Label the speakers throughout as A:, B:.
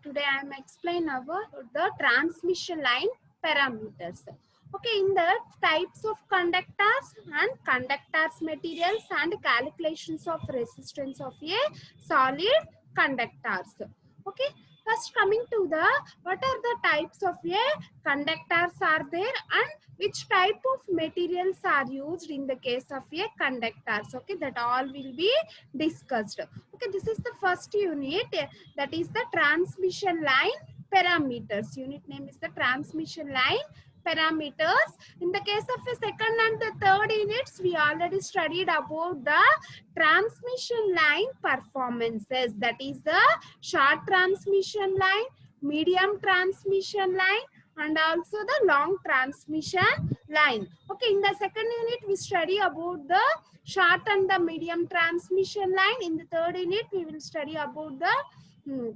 A: today I am explain about the transmission line parameters. Okay, in the types of conductors and conductors materials and calculations of resistance of a solid conductors. Okay, first coming to the what are the types of a conductors are there and which type of materials are used in the case of a conductors. Okay, that all will be discussed. Okay, this is the first unit, that is the transmission line parameters. Unit name is the transmission line parameters. In the case of the second and the third units, we already studied about the transmission line performances, that is the short transmission line, medium transmission line, and also the long transmission line. Okay, in the second unit we study about the short and the medium transmission line. In the third unit we will study about the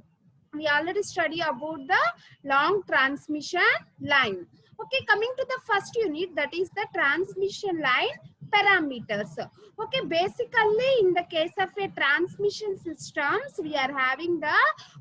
A: we already study about the long transmission line. Okay, coming to the first unit, that is the transmission line parameters. Okay, basically in the case of a transmission systems, we are having the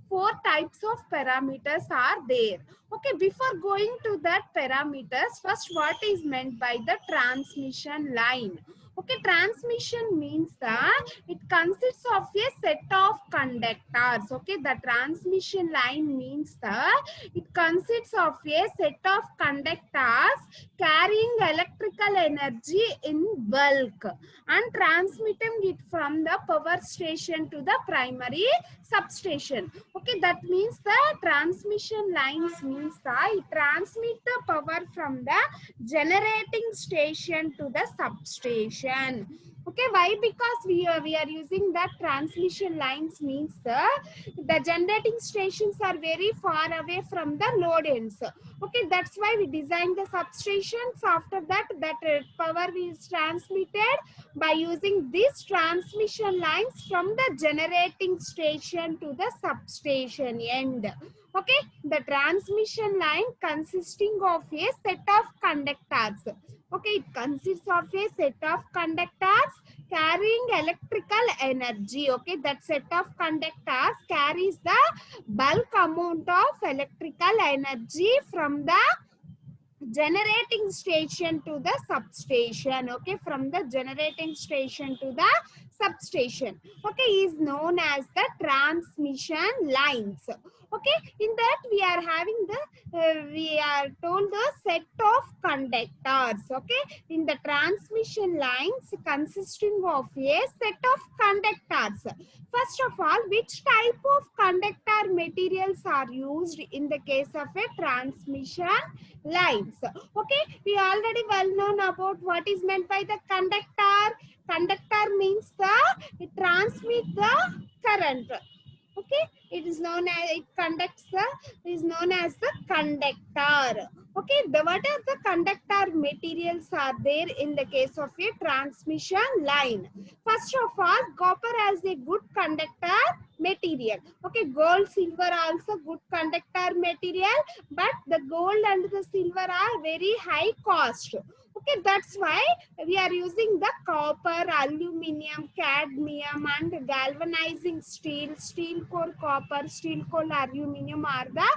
A: four types of parameters are there. Okay, before going to that parameters, first what is meant by the transmission line? Okay, transmission means that it consists of a set of conductors. Okay, the transmission line means that it consists of a set of conductors carrying electrical energy in bulk and transmitting it from the power station to the primary substation. Okay, that means the transmission lines means that it transmits the power from the generating station to the substation. Okay, why? Because we are using that transmission lines means the generating stations are very far away from the load ends. Okay, that's why we designed the substations. After that power is transmitted by using these transmission lines from the generating station to the substation end. Okay, the transmission line consisting of a set of conductors. Okay, it consists of a set of conductors carrying electrical energy. Okay, that set of conductors carries the bulk amount of electrical energy from the generating station to the substation. Okay, from the generating station to the substation. Okay, is known as the transmission lines. Okay, in that we are having the we are told the set of conductors. Okay, in the transmission lines consisting of a set of conductors. First of all, which type of conductor materials are used in the case of a transmission lines? Okay, we already well known about what is meant by the conductor. Conductor means it transmits the current. Okay, it is known as it conducts the is known as the conductor. Okay, what are the conductor materials are there in the case of a transmission line? First of all, copper has a good conductor material. Okay, gold, silver also good conductor material, but the gold and the silver are very high cost. Okay, that's why we are using the copper, aluminum, cadmium and galvanizing steel, steel core copper, steel core aluminum are the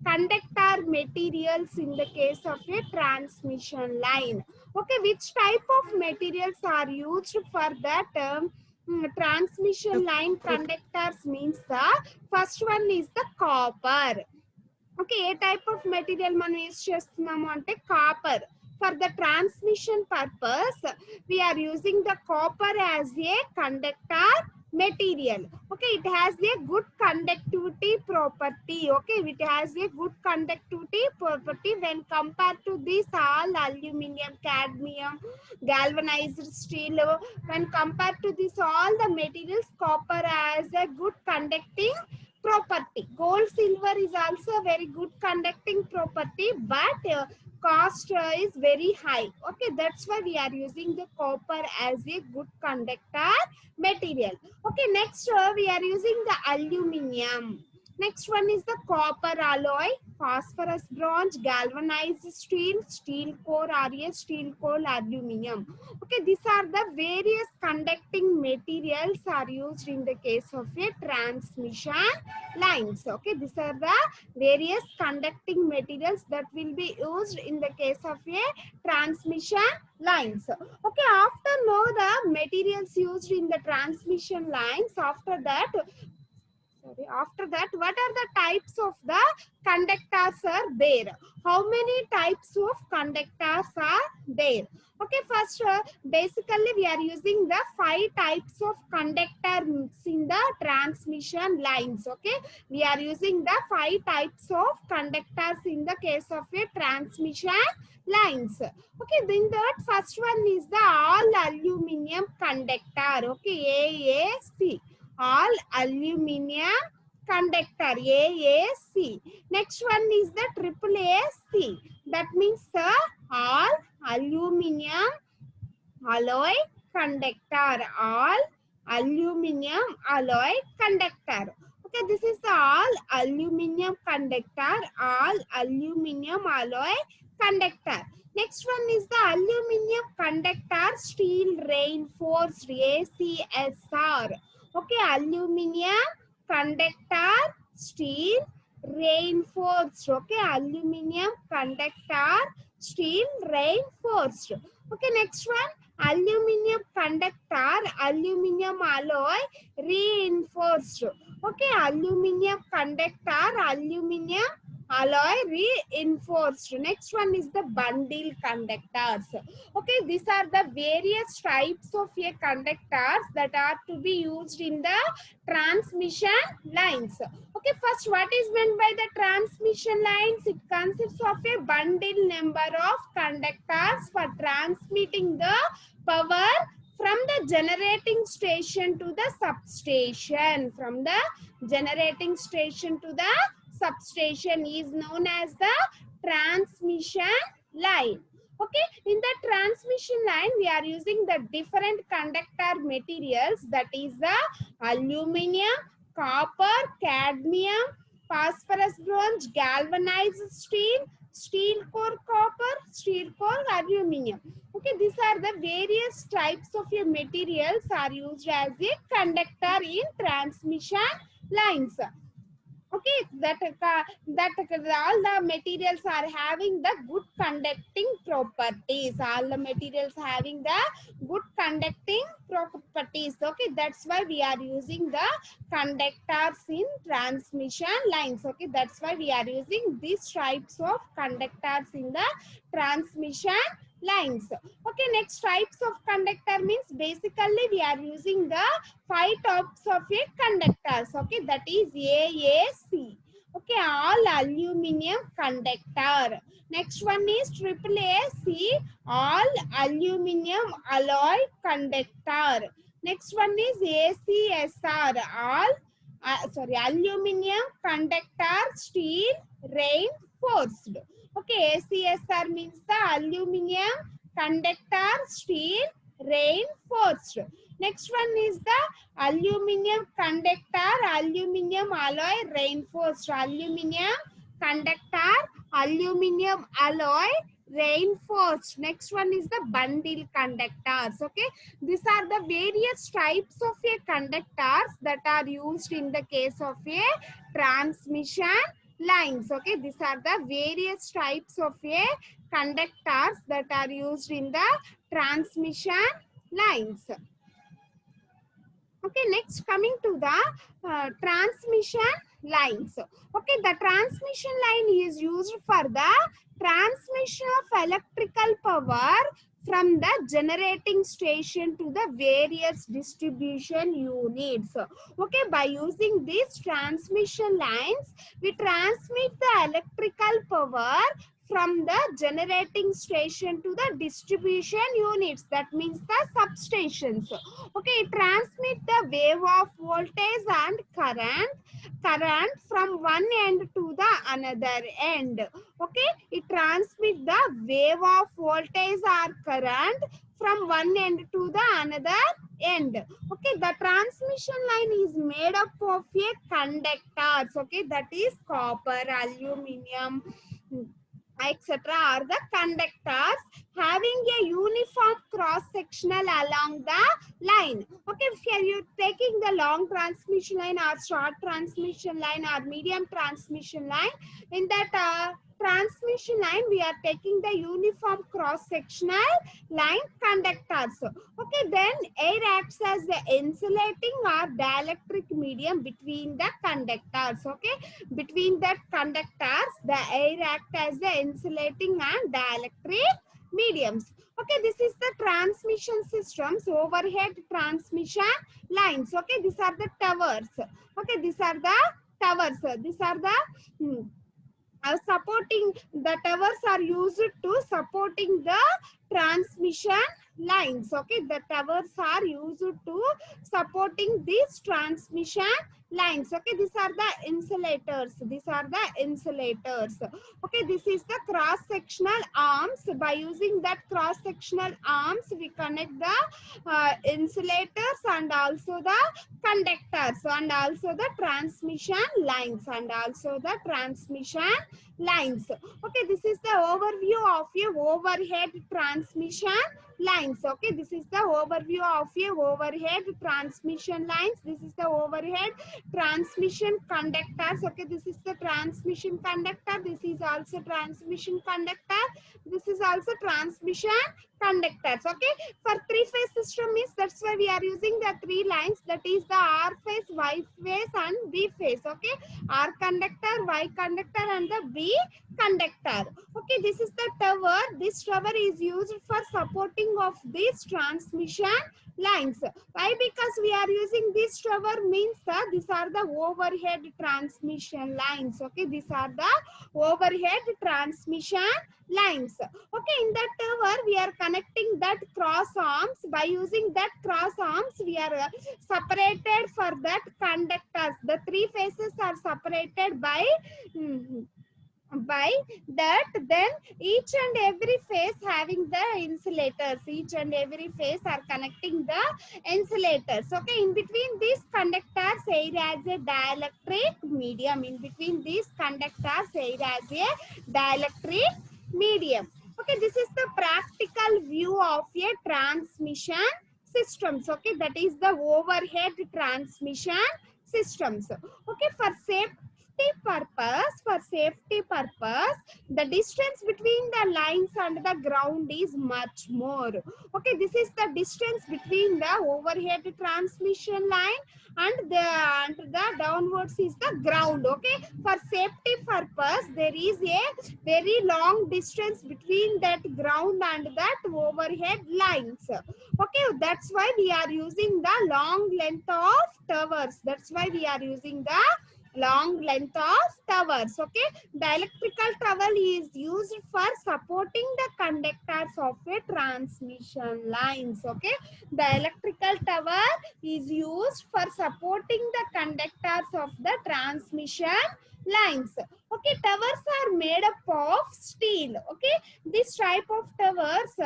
A: conductor materials in the case of a transmission line. Okay, which type of materials are used for that transmission line conductors means the first one is the copper. Okay, A type of material మనం use చేస్తున్నాము అంటే copper. For the transmission purpose, we are using the copper as a conductor material. Okay, it has a good conductivity property. Okay, it has a good conductivity property when compared to this all aluminum, cadmium, galvanized steel. When compared to this all the materials, copper has a good conducting property. Gold, silver is also very good conducting property, but cost is very high. Okay, that's why we are using the copper as a good conductor material. Okay, next we are using the aluminum. Next one is the copper alloy. phosphorus bronze, galvanized steel, steel core RS, steel core aluminum. Okay, these are the various conducting materials are used in the case of a transmission lines. Okay, these are the various conducting materials that will be used in the case of a transmission lines. Okay, after know the materials used in the transmission lines, after that what are the types of the conductors are there? How many types of conductors are there? Okay, first basically we are using the 5 types of conductors in the transmission lines. Okay, we are using the 5 types of conductors in the case of a transmission lines. Okay, then that first one is the all aluminum conductor. Okay, AAC, all aluminum conductor, AAC. Next one is the triple AC, that means the all aluminum alloy conductor, all aluminum alloy conductor. Okay, this is the all aluminum conductor, all aluminum alloy conductor. Next one is the aluminum conductor steel reinforced, ACSR. Okay, aluminum conductor steel reinforced. Okay, aluminum conductor steel reinforced. Okay, next one, aluminum conductor, aluminum alloy reinforced. Okay, aluminum conductor, aluminum alloy reinforced. Next one is the bundle conductors. Okay, these are the various types of a conductors that are to be used in the transmission lines. Okay, first what is meant by the transmission lines? It consists of a bundle number of conductors for transmitting the power from the generating station to the substation. From the generating station to the substation is known as the transmission line. Okay, in the transmission line we are using the different conductor materials, that is the aluminum, copper, cadmium, phosphorus bronze, galvanized steel, steel core copper, steel core aluminum. Okay, these are the various types of your materials are used as a conductor in transmission lines. Okay, that all the materials are having the good conducting properties. All the materials having the good conducting properties. Okay, that's why we are using the conductors in transmission lines. Okay, that's why we are using these types of conductors in the transmission lines. Okay, next types of conductor means basically we are using the 5 types of a conductors. Okay, that is AAC. Okay, all aluminum conductor. Next one is triple AC, all aluminum alloy conductor. Next one is ACSR, all aluminum conductor steel reinforced. Okay, ACSR means the aluminum conductor steel reinforced. Next one is the aluminum conductor, aluminum alloy reinforced. Aluminum conductor, aluminum alloy reinforced. Next one is the bundle conductors. Okay, these are the various types of a conductors that are used in the case of a transmission lines. Okay, these are the various types of a conductors that are used in the transmission lines. Okay, next coming to the transmission lines. Okay, the transmission line is used for the transmission of electrical power from the generating station to the various distribution units. Okay, by using these transmission lines, we transmit the electrical power from the generating station to the distribution units, that means the substations. Okay, it transmit the wave of voltage and current from one end to the another end. Okay, it transmit the wave of voltage or current from one end to the another end. Okay, the transmission line is made up of a conductors. Okay, that is copper, aluminum, etc. are the conductors having a uniform cross sectional along the line. Okay, if you are taking the long transmission line or short transmission line or medium transmission line, in that transmission line we are taking the uniform cross sectional line conductors. Okay, then air acts as the insulating or dielectric medium between the conductors. Okay, between the conductors the air act as the insulating and dielectric mediums. Okay, this is the transmission systems, overhead transmission lines. Okay, these are the towers. Okay, these are the towers. These are the supporting, the towers are used to supporting the transmission lines. Okay, the towers are used to supporting these transmission lines. Okay, these are the insulators. These are the insulators. Okay, this is the cross sectional arms. By using that cross sectional arms we connect the insulators and also the conductors and also the transmission lines and also the transmission lines. Okay, this is the overview of a overhead transmission lines. Okay, this is the overview of a overhead transmission lines. This is the overhead transmission conductors. Okay, this is the transmission conductor. This is also transmission conductor. This is also transmission conductors. Okay, for three-phase system is, that's why we are using the three lines, that is the R phase, Y phase and B phase. Okay, R conductor, Y conductor and the B conductor. Okay, this is the tower. This tower is used for supporting of these transmission lines. Why? Because we are using this tower means that these are the overhead transmission lines. Okay, these are the overhead transmission lines. Okay, in that tower we are connecting that cross arms. By using that cross arms we are separated for that conductors. The three phases are separated by that, then each and every phase having the insulators. Each and every phase are connecting the insulators. Okay, in between these conductors air as a dielectric medium. In between these conductors air as a dielectric medium. Okay, this is the practical view of a transmission systems. Okay, that is the overhead transmission systems. Okay, for safety purpose, the distance between the lines and the ground is much more. Okay, this is the distance between the overhead transmission line and the downwards is the ground. Okay, for safety purpose there is a very long distance between that ground and that overhead lines. Okay, that's why we are using the long length of towers. That's why we are using the long length of towers. Okay, the electrical tower is used for supporting the conductors of a transmission lines. Okay, the electrical tower is used for supporting the conductors of the transmission lines. Okay, towers are made up of steel. Okay, this type of towers,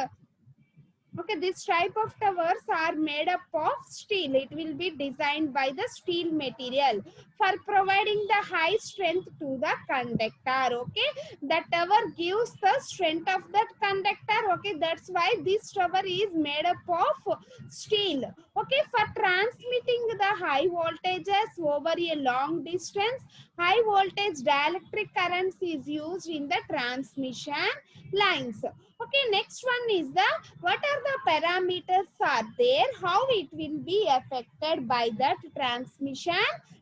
A: okay, this type of towers are made up of steel. It will be designed by the steel material for providing the high strength to the conductor. Okay, the tower gives the strength of that conductor. Okay, that's why this tower is made up of steel. Okay, for transmitting the high voltages over a long distance, high voltage dielectric currents is used in the transmission lines. Okay, next one is the what are the parameters are there, how it will be affected by that transmission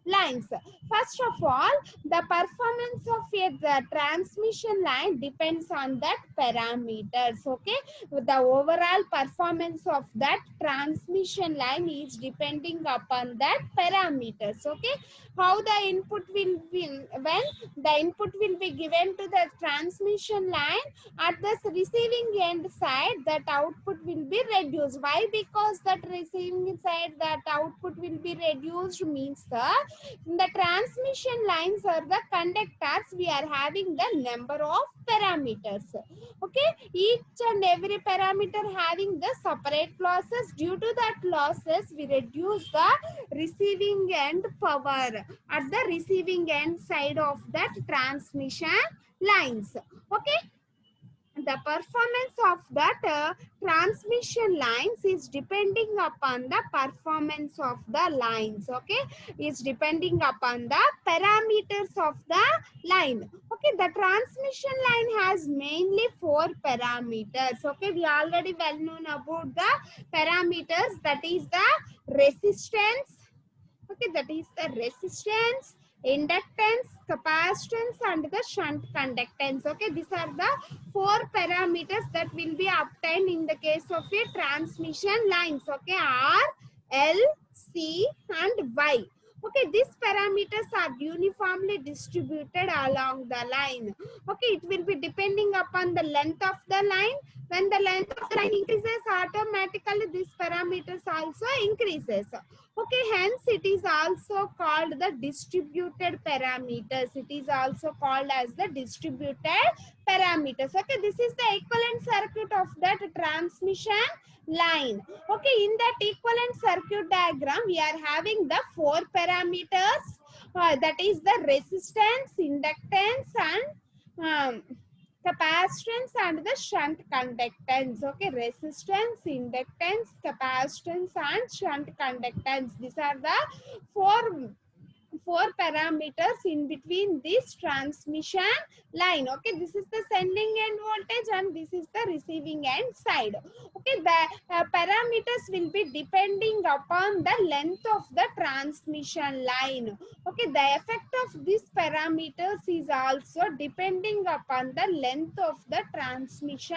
A: lines. First of all, the performance of the transmission line depends on that parameters. Okay, the overall performance of that transmission line is depending upon that parameters. Okay, how the input will be, when the input will be given to the transmission line, at the receiving end side that output will be reduced. Why? Because that receiving side that output will be reduced means the transmission lines or the conductors, we are having the number of parameters. Okay, each and every parameter having the separate losses. Due to that losses, we reduce the receiving end power at the receiving end side of that transmission lines. Okay, the performance of that transmission lines is depending upon the performance of the lines. Okay, is depending upon the parameters of the line. Okay, the transmission line has mainly 4 parameters. Okay, we already well known about the parameters, that is the resistance. Okay, that is the resistance, inductance, capacitance and the shunt conductance. Okay, these are the 4 parameters that will be obtained in the case of a transmission lines. Okay, R, L, C and Y. Okay, these parameters are uniformly distributed along the line. Okay, it will be depending upon the length of the line. When the length of the line increases, automatically these parameters also increases. Okay, hence it is also called the distributed parameters. It is also called as the distributed parameters. Okay, this is the equivalent circuit of that transmission line. Okay, in that equivalent circuit diagram, we are having the 4 parameters. That is the resistance, inductance and capacitance and the shunt conductance. Okay, resistance, inductance, capacitance and shunt conductance. These are the four parameters in between this transmission line. Okay, this is the sending end voltage and this is the receiving end side. Okay, the parameters will be depending upon the length of the transmission line. Okay, the effect of these parameters is also depending upon the length of the transmission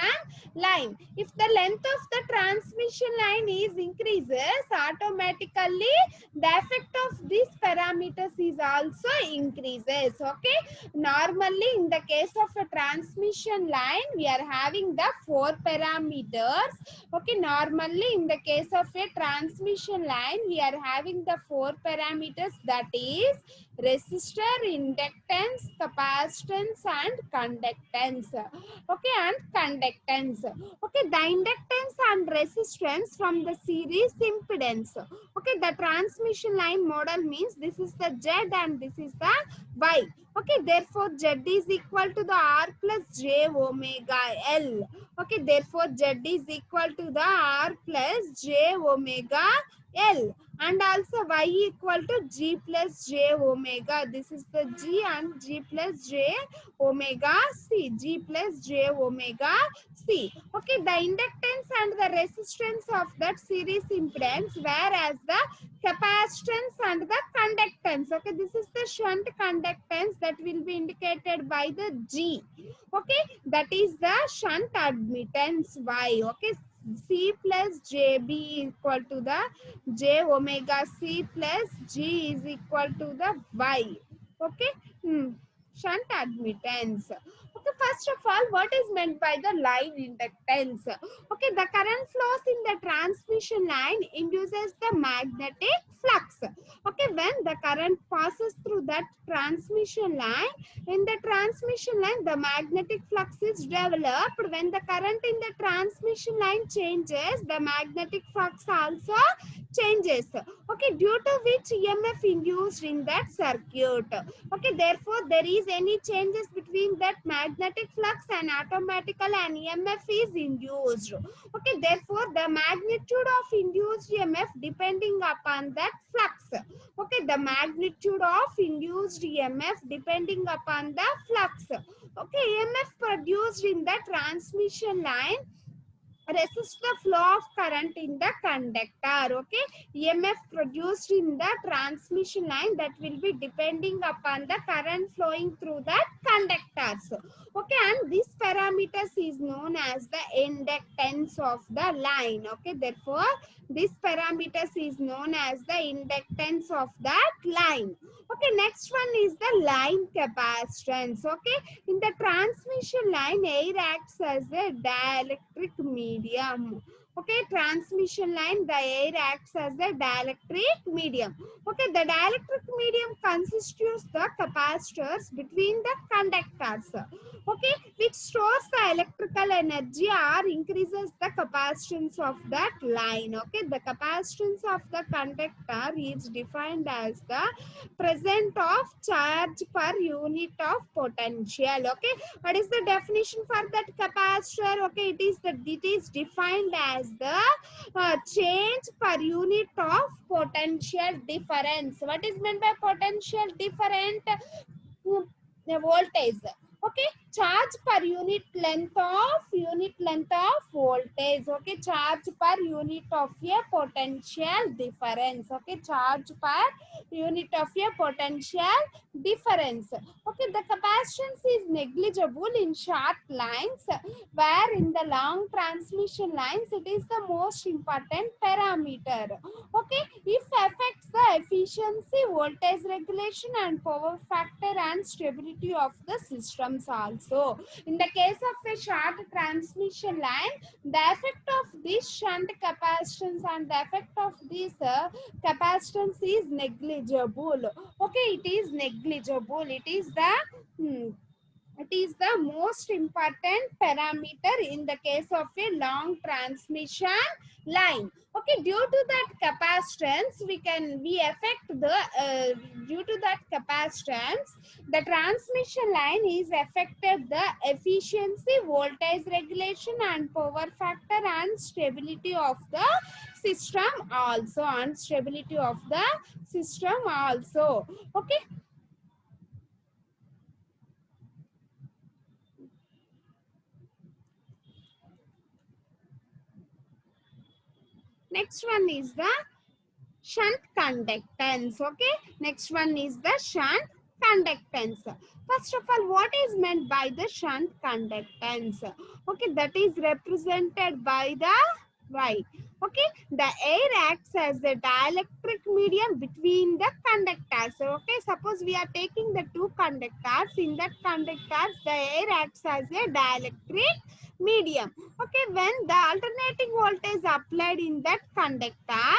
A: line. If the length of the transmission line is increases, automatically the effect of these parameters is also increases. Okay, normally in the case of a transmission line, we are having the 4 parameters. Okay, normally in the case of a transmission line, we are having the 4 parameters, that is resistor, inductance, capacitance and conductance. Okay, and conductance. Okay, the inductance and resistance from the series impedance. Okay, the transmission line model means this is the Z and this is the Y. Okay, therefore Z is equal to the R plus J omega L. Okay, therefore Z is equal to the R plus J omega L, and also Y equal to G plus J omega. This is the G and G plus J omega C. G plus J omega C. Okay, the inductance and the resistance of that series impedance, whereas the capacitance and the conductance. Okay, this is the shunt conductance that will be indicated by the G. Okay, that is the shunt admittance Y. Okay, C plus JB equal to the J omega C plus G is equal to the Y. Okay, shunt admittance. Okay, first of all, what is meant by the line inductance? Okay, the current flows in the transmission line induces the magnetic flux. Okay, when the current passes through that transmission line, in the transmission line, the magnetic flux is developed. When the current in the transmission line changes, the magnetic flux also changes. Okay, due to which EMF induced in that circuit. Okay, therefore, there is any changes between that magnetic flux and automatically an EMF is induced. Okay, therefore, the magnitude of induced EMF depending upon that flux. Okay, the magnitude of induced EMF depending upon the flux. Okay, EMF produced in the transmission line resist the flow of current in the conductor. Okay, EMF produced in the transmission line that will be depending upon the current flowing through the conductors. Okay, and this parameters is known as the inductance of the line. Okay, therefore this parameters is known as the inductance of that line. Okay, next one is the line capacitance. Okay, in the transmission line, air acts as a dielectric medium. Okay, transmission line, the air acts as a dielectric medium. Okay, the dielectric medium constitutes the capacitors between the conductors. Okay, which stores the electrical energy or increases the capacitance of that line. Okay, the capacitance of the conductor is defined as the present of charge per unit of potential. Okay, what is the definition for that capacitor? Okay, it is defined as the change per unit of potential difference. What is meant by potential different? Voltage. Okay, charge per unit length of voltage. Okay, charge per unit of a potential difference. Okay, charge per unit of a potential difference. Okay, the capacitance is negligible in short lines, where in the long transmission lines it is the most important parameter. Okay, if affects the efficiency, voltage regulation and power factor and stability of the systems also. In the case of a short transmission line, the effect of this shunt capacitance and the effect of this capacitance is negligible. Okay, it is negligible. It is the most important parameter in the case of a long transmission line. Okay, due to that capacitance, we affect the due to that capacitance, the transmission line is affected the efficiency, voltage regulation and power factor and stability of the system also, and stability of the system also. Okay, next one is the shunt conductance. Okay, next one is the shunt conductance. First of all, what is meant by the shunt conductance? Okay, that is represented by the Y. Okay, the air acts as a dielectric medium between the conductors. Okay, suppose we are taking the two conductors. In that conductors, the air acts as a dielectric medium. Okay, when the alternating voltage applied in that conductor,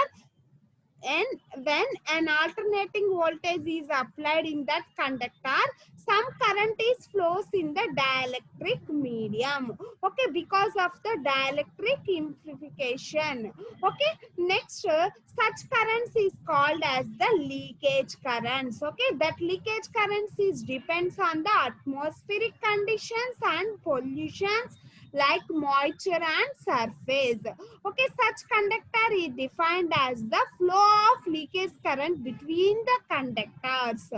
A: and when an alternating voltage is applied in that conductor, some current is flows in the dielectric medium. Okay, because of the dielectric amplification. Okay, next such currents is called as the leakage currents. Okay, that leakage currents is depends on the atmospheric conditions and pollutions like moisture and surface. Okay, such conductor is defined as the flow of leakage current between the conductors.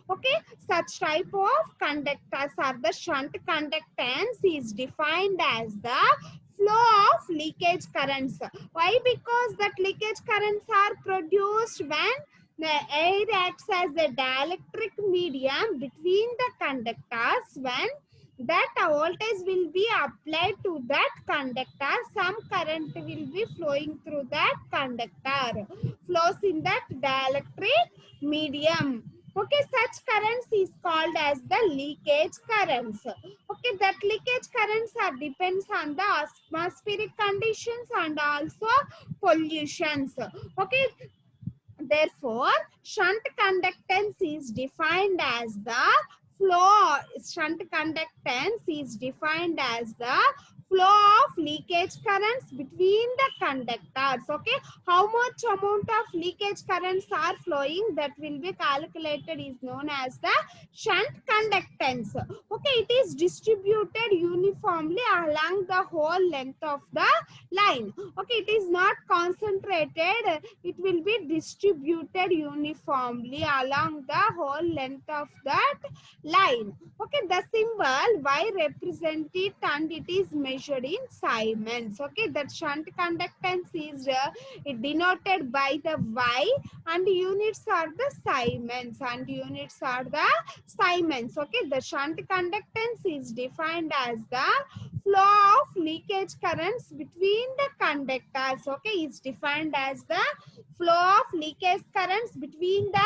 A: Okay, such type of conductors are the shunt conductance is defined as the flow of leakage currents. Why? Because that leakage currents are produced when the air acts as a dielectric medium between the conductors. When that voltage will be applied to that conductor, some current will be flowing through that conductor, flows in that dielectric medium. Okay, such currents is called as the leakage currents. Okay, that leakage currents are depends on the atmospheric conditions and also pollutions. Okay, therefore shunt conductance is defined as the flow. Shunt conductance is defined as the flow of leakage currents between the conductors. Okay, how much amount of leakage currents are flowing, that will be calculated, is known as the shunt conductance. Okay, it is distributed uniformly along the whole length of the line. Okay, it is not concentrated, it will be distributed uniformly along the whole length of that line. Okay, the symbol Y represent it and it is measured in Siemens. Okay, that shunt conductance is denoted by the Y and units are the Siemens Okay, the shunt conductance is defined as the flow of leakage currents between the conductors. Okay, it's defined as the flow of leakage currents between the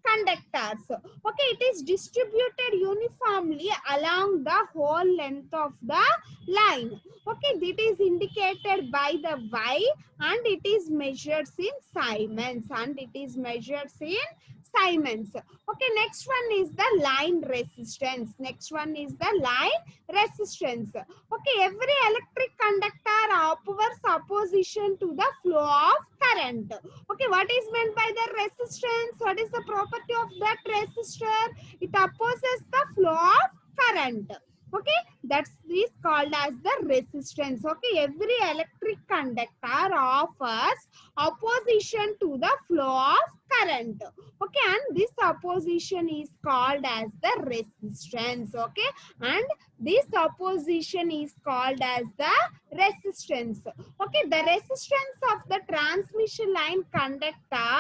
A: conductors. Okay, it is distributed uniformly along the whole length of the line. Okay, it is indicated by the Y and it is measured in Siemens Okay, next one is the line resistance. Okay, every electric conductor offers opposition to the flow of current. Okay, what is meant by the resistance? What is the property of that resistor? It opposes the flow of current. Okay, that is called as the resistance. Okay, every electric conductor offers opposition to the flow of current. Okay, and this opposition is called as the resistance. Okay, and this opposition is called as the resistance. Okay, the resistance of the transmission line conductor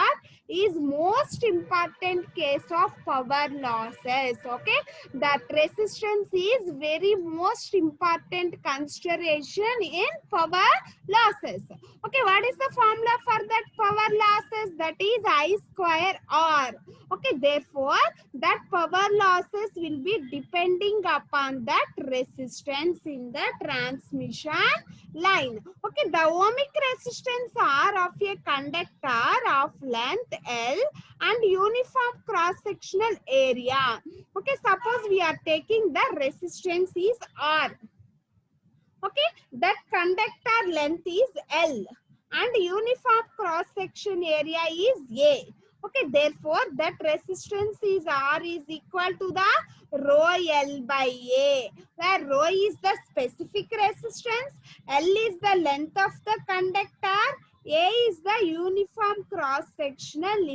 A: is most important case of power losses. Okay, that resistance is very most important consideration in power losses. Okay, what is the formula for that power losses? That is I square R. Okay, therefore that power losses will be depending upon that resistance in the transmission line. Okay, the ohmic resistance R of a conductor of length L and uniform cross sectional area. Okay, suppose we are taking the resistance is R. Okay, that conductor length is L and uniform cross section area is A. Okay, therefore that resistance is R is equal to the rho L by A, where rho is the specific resistance, L is the length of the conductor, A is the uniform cross sectional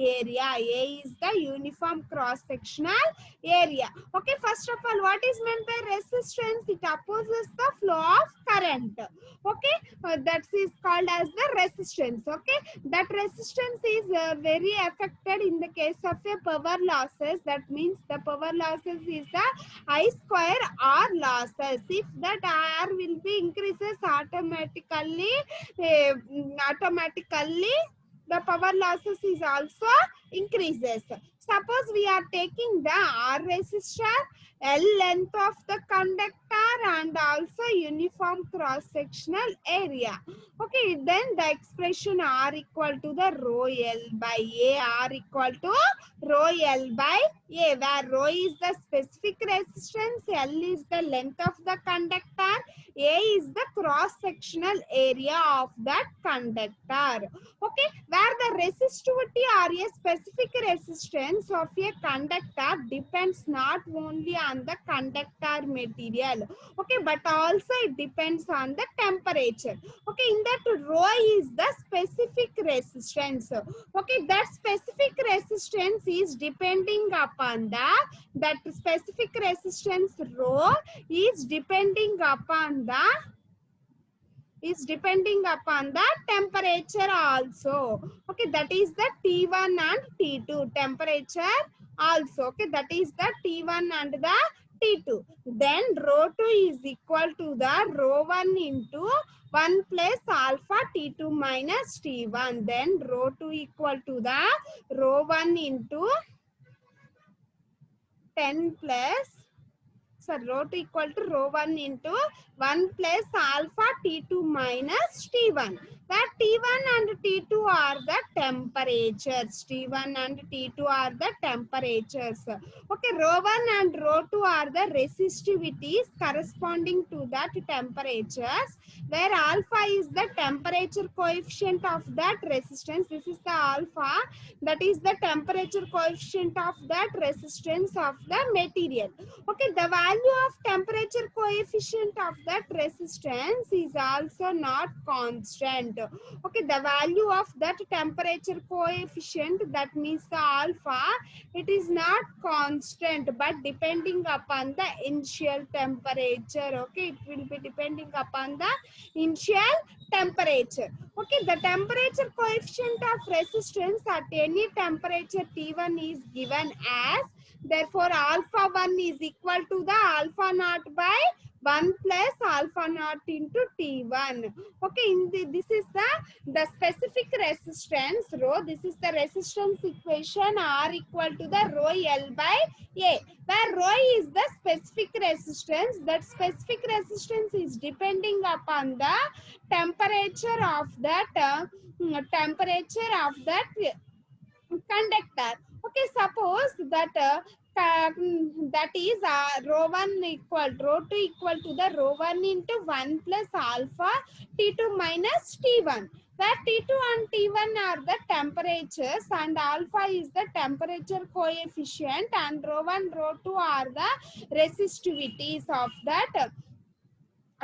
A: area. Okay, first of all, what is meant by resistance? It opposes the flow of current. Okay, that is called as the resistance. Okay, that resistance is very affected in the case of a power losses. That means the power losses is the I square R losses. If that R will be increases automatically, the power losses is also increases. Suppose we are taking the R resistor, L length of the conductor and also uniform cross sectional area. Okay, then the expression R equal to the rho L by A, R equal to rho L by A, where rho is the specific resistance, L is the length of the conductor, A is the cross sectional area of that conductor. Okay, where the resistivity or a specific resistance of a conductor depends not only on the conductor material, okay, but also it depends on the temperature. Okay, in that rho is the specific resistance. Okay, that specific resistance is depending upon that specific resistance rho is depending upon the temperature also. Okay, that is the T1 and T2 temperature also. Okay, that is the T1 and the T2. Then rho 2 is equal to the rho 1 into 1 plus alpha T2 minus T1. Then rho 2 equal to the rho 1 into 10 plus sorry, rho 2 equal to rho 1 into 1 plus alpha T2 minus T1, where T1 and T2 are the temperatures. T1 and T2 are the temperatures. Okay, rho 1 and rho 2 are the resistivities corresponding to that temperatures, where alpha is the temperature coefficient of that resistance. This is the alpha, that is the temperature coefficient of that resistance of the material. Okay, the value of temperature coefficient of that resistance is also not constant. Okay, the value of that temperature coefficient, that means the alpha, it is not constant but depending upon the initial temperature. Okay, it will be depending upon the initial temperature. Okay, the temperature coefficient of resistance at any temperature T1 is given as, therefore alpha 1 is equal to the alpha naught by 1 plus alpha naught into T1. Okay, this is the specific resistance rho. This is the resistance equation R equal to the rho L by A, where rho is the specific resistance. That specific resistance is depending upon the temperature of that conductor. Okay, suppose that that is rho 1 equal rho 2 equal to the rho 1 into 1 plus alpha T2 minus T1, where T2 and T1 are the temperatures and alpha is the temperature coefficient and rho 1 rho 2 are the resistivities of that.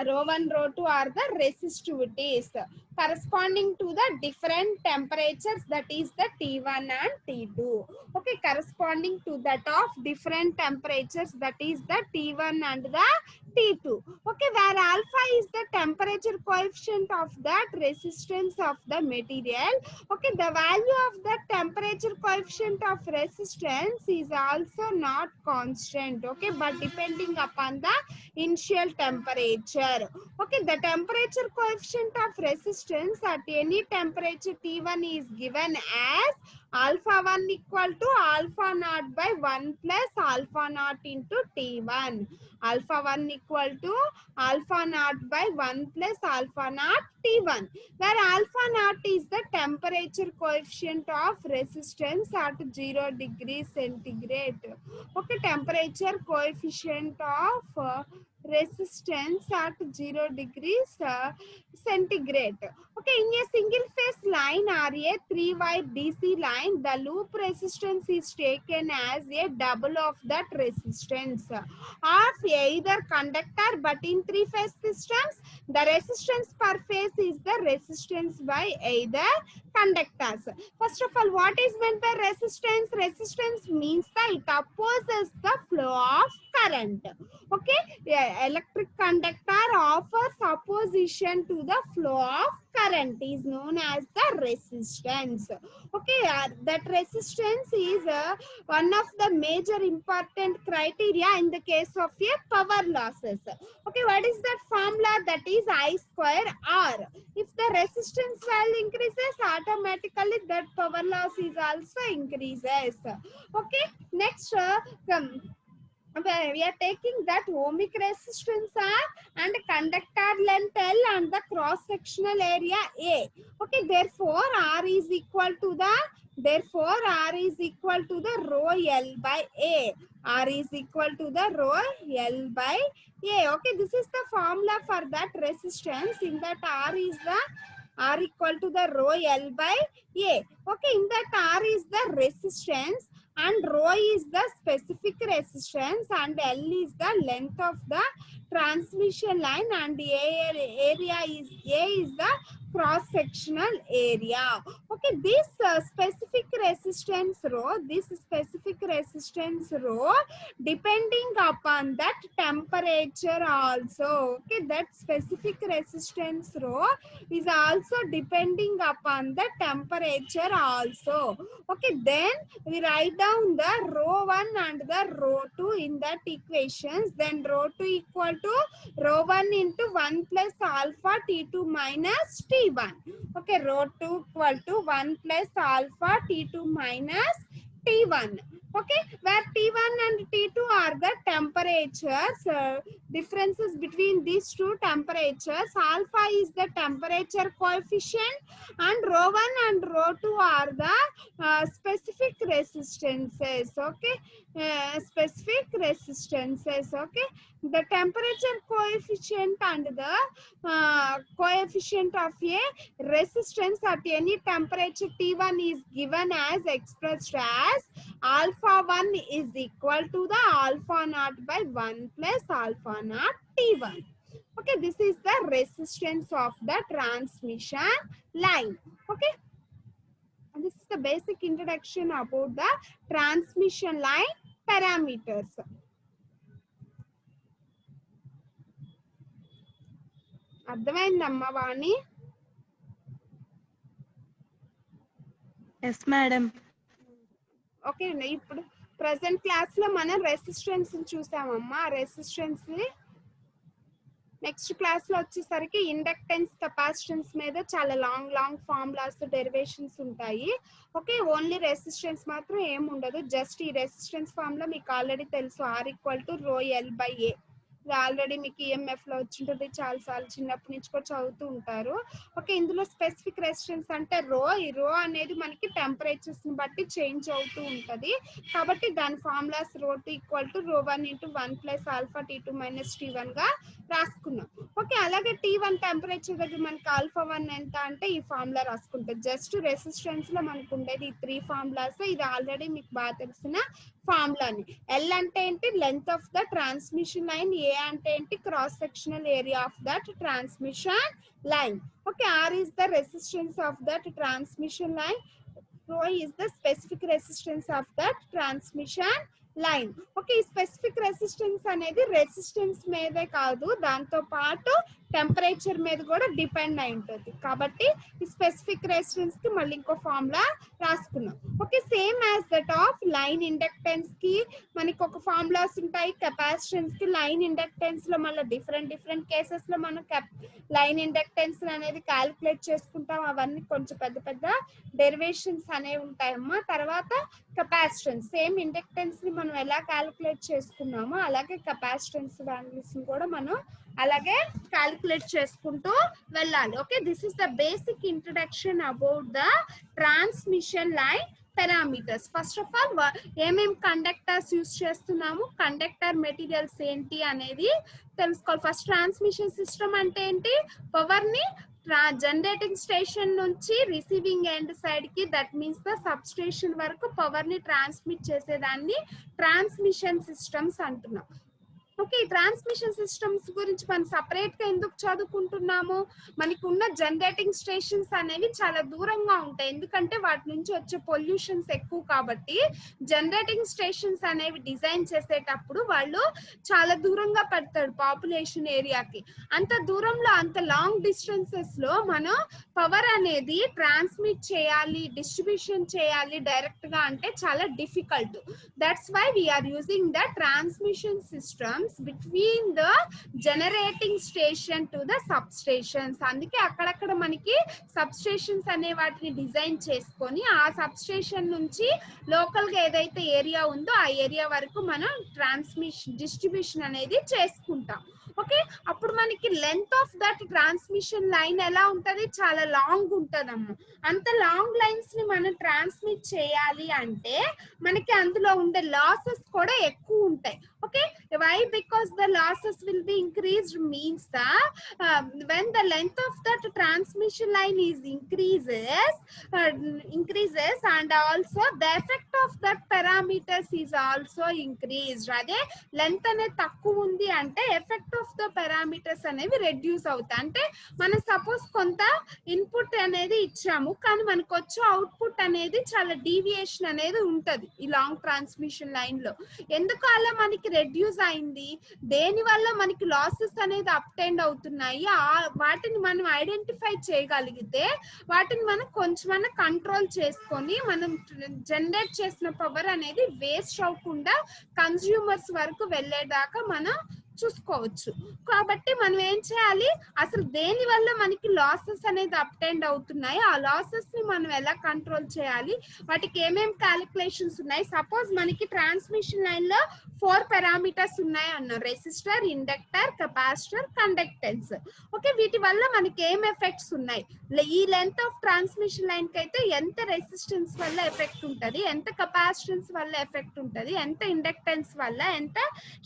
A: Rho 1 rho 2 are the resistivities corresponding to the different temperatures, that is the T1 and T2. Okay, corresponding to that of different temperatures, that is the T1 and the T2. Okay, where alpha is the temperature coefficient of that resistance of the material. Okay, the value of the temperature coefficient of resistance is also not constant. Okay, but depending upon the initial temperature. Okay, the temperature coefficient of resistance at any temperature T1 is given as alpha 1 equal to alpha naught by 1 plus alpha naught into T1. Alpha 1 equal to alpha naught by 1 plus alpha naught T1, where alpha naught is the temperature coefficient of resistance at 0 degrees centigrade. Okay, temperature coefficient of resistance at 0 degrees centigrade. Okay, in a single phase line or a 3-wire DC line, the loop resistance is taken as a double of that resistance of either conductor, but in 3-phase systems, the resistance per phase is the resistance by either conductors. First of all, what is meant by resistance? Resistance means that it opposes the flow of current. Okay, yeah, electric conductor offers opposition to the flow of current is known as the resistance. Okay, that resistance is one of the major important criteria in the case of a power losses. Okay, what is that formula? That is I square R. If the resistance value increases, automatically that power loss is also increases. Okay, next we are taking that ohmic resistance R and conductor length L and the cross sectional area A. Okay, therefore R is equal to the rho L by A. R is equal to the rho L by A. Okay, this is the formula for that resistance. In that R equal to the rho L by A. Okay, in that R is the resistance and rho is the specific resistance and L is the length of the transmission line and A is the cross sectional area. Okay, this specific resistance rho depending upon that temperature also. Okay, that specific resistance rho is also depending upon the temperature also. Okay, then we write down the rho 1 and the rho 2 in that equations. Then rho 2 equal to rho 1 into 1 plus alpha T2 minus T1. Okay, rho 2 equal to 1 plus alpha T2 minus T1. Okay, where T1 and T2 are the temperatures, differences between these two temperatures. Alpha is the temperature coefficient and rho1 and rho2 are the specific resistances. Okay, specific resistances. Okay, the temperature coefficient and the coefficient of a resistance at any temperature T1 is given as expressed as alpha 1 is equal to the alpha naught by 1 plus alpha naught T1. Okay, this is the resistance of the transmission line. Okay, and this is the basic introduction about the transmission line parameters. అర్థమైందమ్మా Vani?
B: Yes madam.
A: Okay, ఇప్పుడు present class లో మనం resistance చూసామమ్మా. Resistance next class లో వచ్చేసరికి inductance, capacitance మీద చాలా long formulas, derivations ఉంటాయి. ఓకే, ఓన్లీ రెసిస్టెన్స్ మాత్రం ఏమి ఉండదు. జస్ట్ ఈ రెసిస్టెన్స్ ఫార్ములా మీకు ఆల్రెడీ తెలుసు, R = ρ L/A. ఇది ఆల్రెడీ మీకు ఈఎంఎఫ్ లో వచ్చింటుంది, చాలా సార్లు చిన్నప్పటి నుంచి కూడా చదువుతూ ఉంటారు. ఓకే, ఇందులో స్పెసిఫిక్ రెసిస్టెన్స్ అంటే రో. ఈ రో అనేది మనకి టెంపరేచర్స్ ని బట్టి చేంజ్ అవుతూ ఉంటది. కాబట్టి దాని ఫార్ములాస్ ρ2 = ρ1 × 1 + ఆల్ఫా T2 - T1 గా రాసుకున్నాం. ఓకే, అలాగే T1 టెంపరేచర్ దగ్గర మనకి ఆల్ఫా 1 ఎంత అంటే ఈ ఫార్ములా రాసుకుంటాం. జస్ట్ రెసిస్టెన్స్ లో మనకు ఉండేది ఈ 3 ఫార్ములాస్. ఇది ఆల్రెడీ మీకు బాగా తెలిసిన ఫార్ములాని. ఎల్ అంటే ఏంటి? Length of the transmission line. A అంటే ఏంటి? Cross sectional area of that transmission line. Okay, R is the resistance of that transmission line. Rho is the specific resistance of that transmission line. Okay, ఈ specific resistance అనేది resistance మీదే కాదు, దాంతో పాటు temperature మీద కూడా డిపెండ్ అయి ఉంటుంది. కాబట్టి ఈ స్పెసిఫిక్ రెసిస్టెన్స్ కి మళ్ళీ ఇంకో ఫార్ములా రాసుకున్నాం. Okay, same as that of line inductance కి మనకి ఒక ఫార్ములాస్ ఉంటాయి. కెపాసిటెన్స్ కి, లైన్ ఇండక్టెన్స్ లో మళ్ళీ డిఫరెంట్ కేసెస్ లో మనం లైన్ ఇండక్టెన్స్ అనేది క్యాలిక్యులేట్ చేసుకుంటాం. అవన్నీ కొంచెం పెద్ద డెరివేషన్స్ అనేవి ఉంటాయమ్మా. తర్వాత కెపాసిటెన్స్, సేమ్ ఇండక్టెన్స్ ని మనం ఎలా క్యాలిక్యులేట్ చేసుకున్నామో అలాగే కెపాసిటెన్స్ వాల్యూస్ ని కూడా మనం అలాగే క్యాలిక్యులేట్ చేసుకుంటూ వెళ్ళాలి. Okay, this is the basic introduction about the transmission line parameters. First of all ఏమేమి కండక్టర్స్ యూస్ చేస్తున్నాము, కండక్టర్ మెటీరియల్స్ ఏంటి అనేది తెలుసుకోవాలి. ఫస్ట్ ట్రాన్స్మిషన్ సిస్టమ్ అంటే ఏంటి? పవర్ ని జనరేటింగ్ స్టేషన్ నుంచి రిసీవింగ్ ఎండ్ సైడ్ కి, that means the sub station వరకు పవర్ ని ట్రాన్స్మిట్ చేసేదాన్ని ట్రాన్స్మిషన్ సిస్టమ్స్ అంటున్నాం. ఓకే, ఈ ట్రాన్స్మిషన్ సిస్టమ్స్ గురించి మనం సపరేట్ గా ఎందుకు చదువుకుంటున్నాము? మనకు ఉన్న జనరేటింగ్ స్టేషన్స్ అనేవి చాలా దూరంగా ఉంటాయి, ఎందుకంటే వాటి నుంచి వచ్చే పొల్యూషన్స్ ఎక్కువ. కాబట్టి జనరేటింగ్ స్టేషన్స్ అనేవి డిజైన్ చేసేటప్పుడు వాళ్ళు చాలా దూరంగా పెడతాడు పాపులేషన్ ఏరియాకి. అంత దూరంలో, అంత లాంగ్ డిస్టెన్సెస్ లో మనం పవర్ అనేది ట్రాన్స్మిట్ చేయాలి, డిస్ట్రిబ్యూషన్ చేయాలి డైరెక్ట్ గా అంటే చాలా difficult. That's why we're using the transmission system between the generating station to the substations. అందుకే అక్కడక్కడ మనకి సబ్స్టేషన్స్ అనే వాటిని డిజైన్ చేసుకొని ఆ సబ్స్టేషన్ నుంచి లోకల్ గా ఏదైతే ఏరియా ఉందో ఆ ఏరియా వరకు మనం డిస్ట్రిబ్యూషన్ అనేది చేసుకుంటాం. ఓకే, అప్పుడు మనకి length of that transmission line ఎలా ఉంటది? చాలా లాంగ్ ఉంటదమ్మా. అంత లాంగ్ లైన్స్ ని మనం ట్రాన్స్మిట్ చేయాలి అంటే మనకి అందులో ఉండే లాసెస్ కూడా ఎక్కువ ఉంటాయి. Okay, why? Because the losses will be increased means that when the length of that transmission line is increases and also the effect of that parameters is also increased. అదే length అనేది తక్కువ ఉంది అంటే effect of the parameters అనేవి reduce అవుతాయి. అంటే మనం suppose కొంత ఇన్పుట్ అనేది ఇచ్చాము, కానీ మనకు వచ్చే అవుట్పుట్ అనేది చాలా డీవియేషన్ అనేది ఉంటది ఈ లాంగ్ ట్రాన్స్మిషన్ లైన్ లో. ఎందుకు అలా మనకి రెడ్యూస్ అయింది? దేని వల్ల మనకి లాసెస్ అనేది అప్టెండ్ అవుతున్నాయి? వాటిని మనం ఐడెంటిఫై చేయగలిగితే వాటిని మనం కొంచెమన్నా కంట్రోల్ చేసుకొని మనం జనరేట్ చేసిన పవర్ అనేది వేస్ట్ అవ్వకుండా కన్స్యూమర్స్ వరకు వెళ్ళేదాకా మనం చూసుకోవచ్చు. కాబట్టి మనం ఏం చేయాలి, అసలు దేని వల్ల మనకి లాసెస్ అనేది అబ్టైన్ అవుతున్నాయి, ఆ లాసెస్ ని మనం ఎలా కంట్రోల్ చేయాలి, వాటికి ఏమేమి క్యాలిక్యులేషన్స్ ఉన్నాయి. సపోజ్ మనకి ట్రాన్స్మిషన్ లైన్ లో 4 పారామీటర్స్ ఉన్నాయి అన్న, resistor, inductor, capacitor, conductance. Okay, వీటి వల్ల మనకి ఏం ఎఫెక్ట్స్ ఉన్నాయి, ఈ లెంత్ ఆఫ్ ట్రాన్స్మిషన్ లైన్ కి అయితే ఎంత రెసిస్టెన్స్ వల్ల ఎఫెక్ట్ ఉంటుంది, ఎంత కెపాసిటెన్స్ వల్ల ఎఫెక్ట్ ఉంటుంది, ఎంత ఇండక్టెన్స్ వల్ల, ఎంత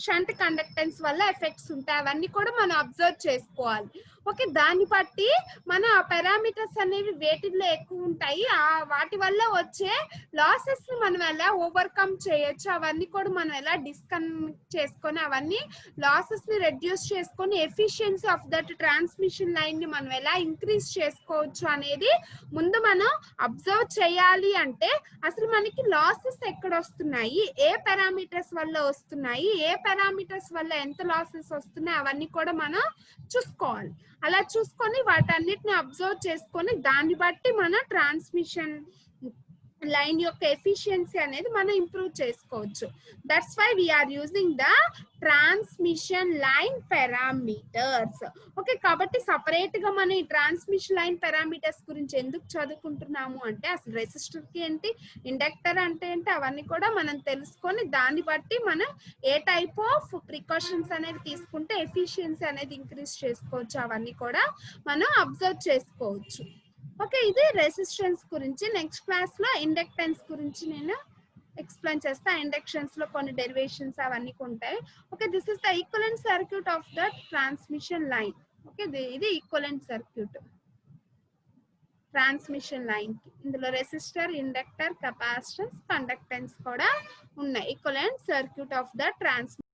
A: షంట్ కండక్టెన్స్ వల్ల ఎఫెక్ట్స్ ఉంటాయి, అవన్నీ కూడా మనం అబ్జర్వ్ చేసుకోవాలి. ఓకే, దాన్ని బట్టి మన ఆ పారామీటర్స్ అనేవి వేటిల్లో ఎక్కువ ఉంటాయి, ఆ వాటి వల్ల వచ్చే లాసెస్ ని మనం ఎలా ఓవర్కమ్ చేయొచ్చు, అవన్నీ కూడా మనం ఎలా డిస్కనెక్ట్ చేసుకొని అవన్నీ లాసెస్ ని రెడ్యూస్ చేసుకొని efficiency of that transmission line ని మనం ఎలా ఇంక్రీజ్ చేసుకోవచ్చు అనేది ముందు మనం అబ్జర్వ్ చేయాలి. అంటే అసలు మనకి లాసెస్ ఎక్కడ వస్తున్నాయి, ఏ పారామీటర్స్ వల్ల వస్తున్నాయి, ఏ పారామీటర్స్ వల్ల ఎంత లాసెస్ వస్తున్నాయి, అవన్నీ కూడా మనం చూసుకోవాలి. అలా చూసుకొని వాటన్నిటిని అబ్జర్వ్ చేసుకొని దాన్ని బట్టి మన ట్రాన్స్మిషన్ లైన్ యొక్క ఎఫిషియన్సీ అనేది మనం ఇంప్రూవ్ చేసుకోవచ్చు. That's why we're using the transmission line parameters. Okay, కాబట్టి సపరేట్ గా మనం ఈ ట్రాన్స్మిషన్ లైన్ పారామీటర్స్ గురించి ఎందుకు చదువుకుంటున్నాము అంటే అసలు రెసిస్టర్ కి ఏంటి, ఇండక్టర్ అంటే ఏంటి, అవన్నీ కూడా మనం తెలుసుకొని దాన్ని బట్టి మనం ఏ టైప్ ఆఫ్ ప్రికాషన్స్ అనేది తీసుకుంటే ఎఫిషియన్సీ అనేది ఇంక్రీజ్ చేసుకోవచ్చు, అవన్నీ కూడా మనం అబ్జర్వ్ చేసుకోవచ్చు. ఓకే, ఇది రెసిస్టెన్స్ గురించి. నెక్స్ట్ క్లాస్ లో ఇండక్టెన్స్ గురించి నేను ఎక్స్ప్లెయిన్ చేస్తా. ఇండక్షన్స్ లో కొన్ని డెరివేషన్స్ అవన్నీ ఉంటాయి. Okay, this is the equivalent circuit off the transmission line. Okay, ఇది ఈక్వలెంట్ సర్క్యూట్ ట్రాన్స్మిషన్ లైన్ కి. ఇందులో రెసిస్టర్, ఇండక్టర్, కెపాసిటెన్స్, కండక్టెన్స్ కూడా ఉన్నాయి. Equivalent circuit off the transmission